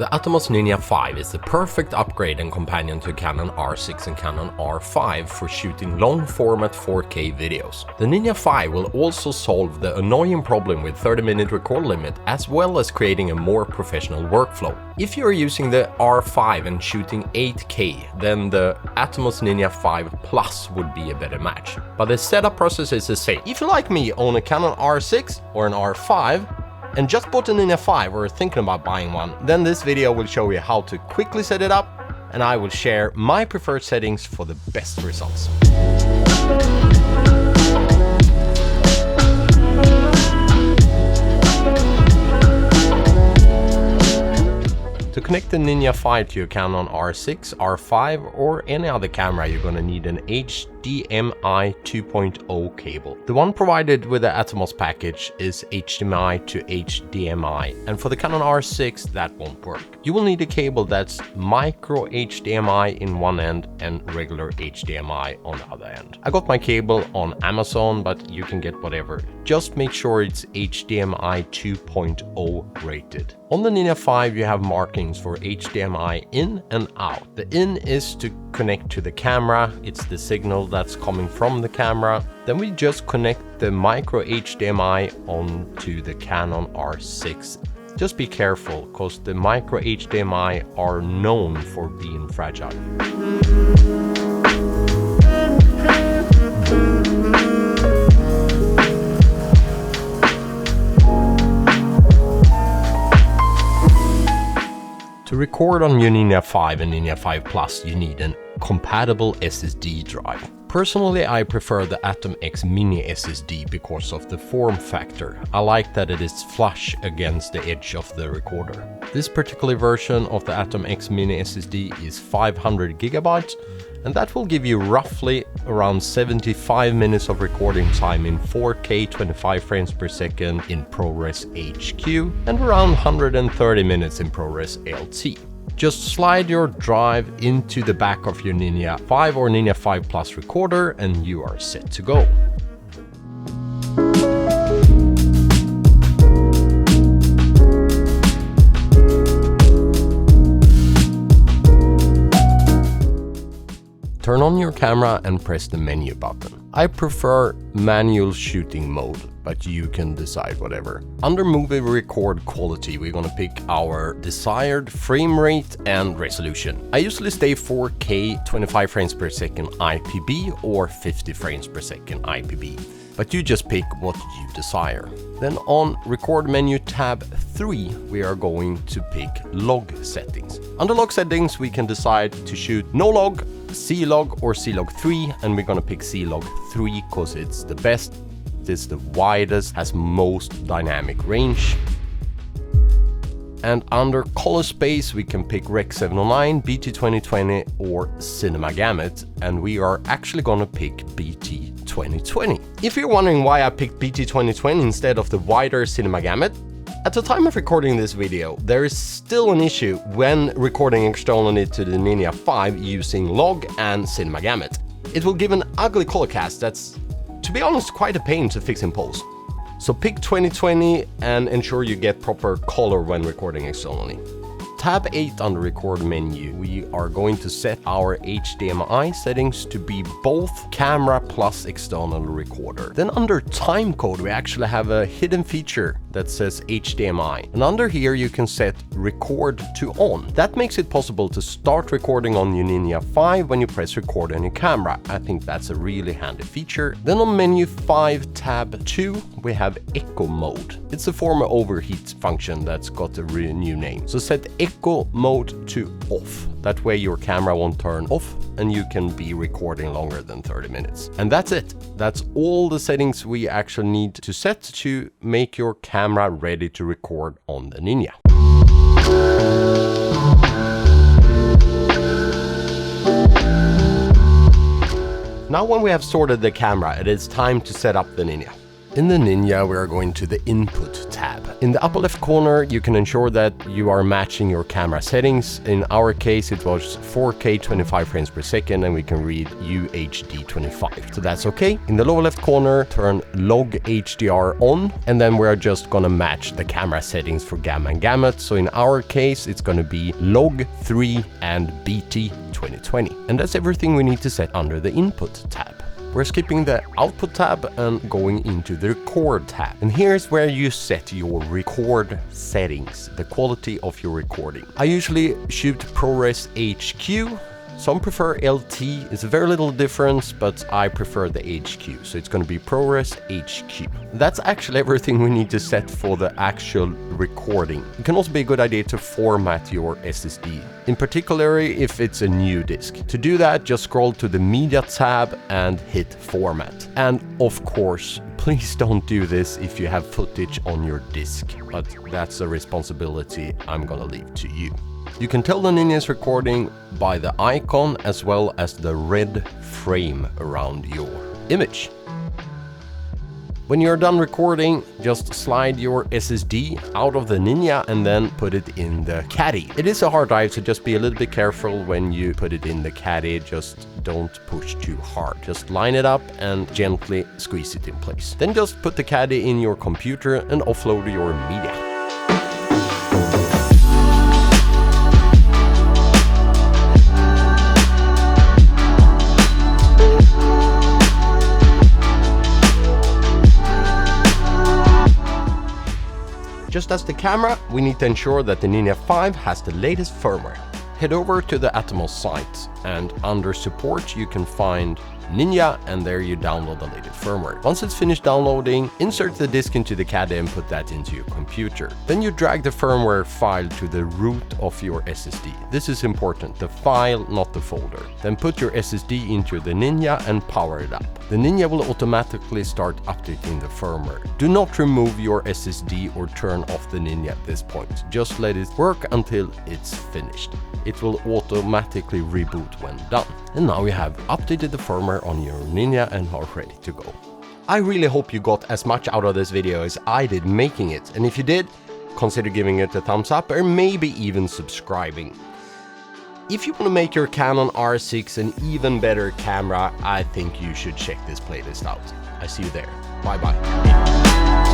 The Atomos Ninja V is the perfect upgrade and companion to Canon R6 and Canon R5 for shooting long-format 4K videos. The Ninja V will also solve the annoying problem with 30-minute record limit, as well as creating a more professional workflow. If you're using the R5 and shooting 8K, then the Atomos Ninja V Plus would be a better match. But the setup process is the same. If you, like me, own a Canon R6 or an R5, and just bought a Ninja V or are thinking about buying one, then this video will show you how to quickly set it up, and I will share my preferred settings for the best results. To connect the Ninja V to your Canon R6, R5 or any other camera, you're gonna need an HDMI 2.0 cable. The one provided with the Atomos package is HDMI to HDMI, and for the Canon R6 that won't work. You will need a cable that's micro HDMI in one end and regular HDMI on the other end. I got my cable on Amazon, but you can get whatever. Just make sure it's HDMI 2.0 rated. On the Ninja V you have markings for HDMI in and out. The in is to connect to the camera, it's the signal that's coming from the camera. Then we just connect the micro HDMI onto the Canon R6. Just be careful, because the micro HDMI are known for being fragile. To record on your Ninja V and Ninja V Plus, you need a compatible SSD drive. Personally, I prefer the Atom X Mini SSD because of the form factor. I like that it is flush against the edge of the recorder. This particular version of the Atom X Mini SSD is 500 GB, and that will give you roughly around 75 minutes of recording time in 4K 25 frames per second in ProRes HQ and around 130 minutes in ProRes LT. Just slide your drive into the back of your Ninja V or Ninja V Plus recorder and you are set to go. Turn on your camera and press the menu button. I prefer manual shooting mode, but you can decide whatever. Under movie record quality, we're gonna pick our desired frame rate and resolution. I usually stay 4K 25 frames per second IPB or 50 frames per second IPB, but you just pick what you desire. Then on record menu tab 3, we are going to pick log settings. Under log settings, we can decide to shoot no log, C-log or C-log 3, and we're gonna pick C-log 3 because it's the best, it's the widest, has most dynamic range. And under color space, we can pick Rec 709, BT 2020 or Cinema Gamut, and we are actually gonna pick BT 2020. If you're wondering why I picked BT 2020 instead of the wider Cinema Gamut, at the time of recording this video, there is still an issue when recording externally to the Ninja V using log and Cinema Gamut. It will give an ugly color cast that's, to be honest, quite a pain to fix in post. So pick 2020 and ensure you get proper color when recording externally. Tab 8 on the record menu, we are going to set our HDMI settings to be both camera plus external recorder. Then under timecode, we actually have a hidden feature that says HDMI. And under here, you can set record to on. That makes it possible to start recording on your Ninja V when you press record on your camera. I think that's a really handy feature. Then on menu 5, tab 2, we have echo mode. It's a former overheat function that's got a new name. So set echo mode to off. That way your camera won't turn off and you can be recording longer than 30 minutes. And that's it. That's all the settings we actually need to set to make your camera ready to record on the Ninja. Now when we have sorted the camera, it is time to set up the Ninja. In the Ninja, we are going to the Input tab. In the upper left corner, you can ensure that you are matching your camera settings. In our case, it was 4K 25 frames per second, and we can read UHD 25. So that's okay. In the lower left corner, turn Log HDR on, and then we're just gonna match the camera settings for gamma and gamut. So in our case, it's gonna be Log 3 and BT 2020. And that's everything we need to set under the Input tab. We're skipping the Output tab and going into the Record tab. And here's where you set your record settings, the quality of your recording. I usually shoot ProRes HQ. Some prefer LT. It's a very little difference, but I prefer the HQ. So it's going to be ProRes HQ. That's actually everything we need to set for the actual recording. It can also be a good idea to format your SSD, in particular if it's a new disk. To do that, just scroll to the Media tab and hit Format. And of course, please don't do this if you have footage on your disk, but that's a responsibility I'm gonna leave to you. You can tell the Ninja is recording by the icon as well as the red frame around your image. When you're done recording, just slide your SSD out of the Ninja and then put it in the caddy. It is a hard drive, so just be a little bit careful when you put it in the caddy. Just don't push too hard. Just line it up and gently squeeze it in place. Then just put the caddy in your computer and offload your media. Just as the camera, we need to ensure that the Ninja V has the latest firmware. Head over to the Atomos site, and under support you can find Ninja, and there you download the latest firmware. Once it's finished downloading, insert the disk into the caddy and put that into your computer. Then you drag the firmware file to the root of your SSD. This is important, the file, not the folder. Then put your SSD into the Ninja and power it up. The Ninja will automatically start updating the firmware. Do not remove your SSD or turn off the Ninja at this point. Just let it work until it's finished. It will automatically reboot when done. And now you have updated the firmware on your Ninja and are ready to go. I really hope you got as much out of this video as I did making it. And if you did, consider giving it a thumbs up or maybe even subscribing. If you want to make your Canon R6 an even better camera, I think you should check this playlist out. I see you there. Bye bye.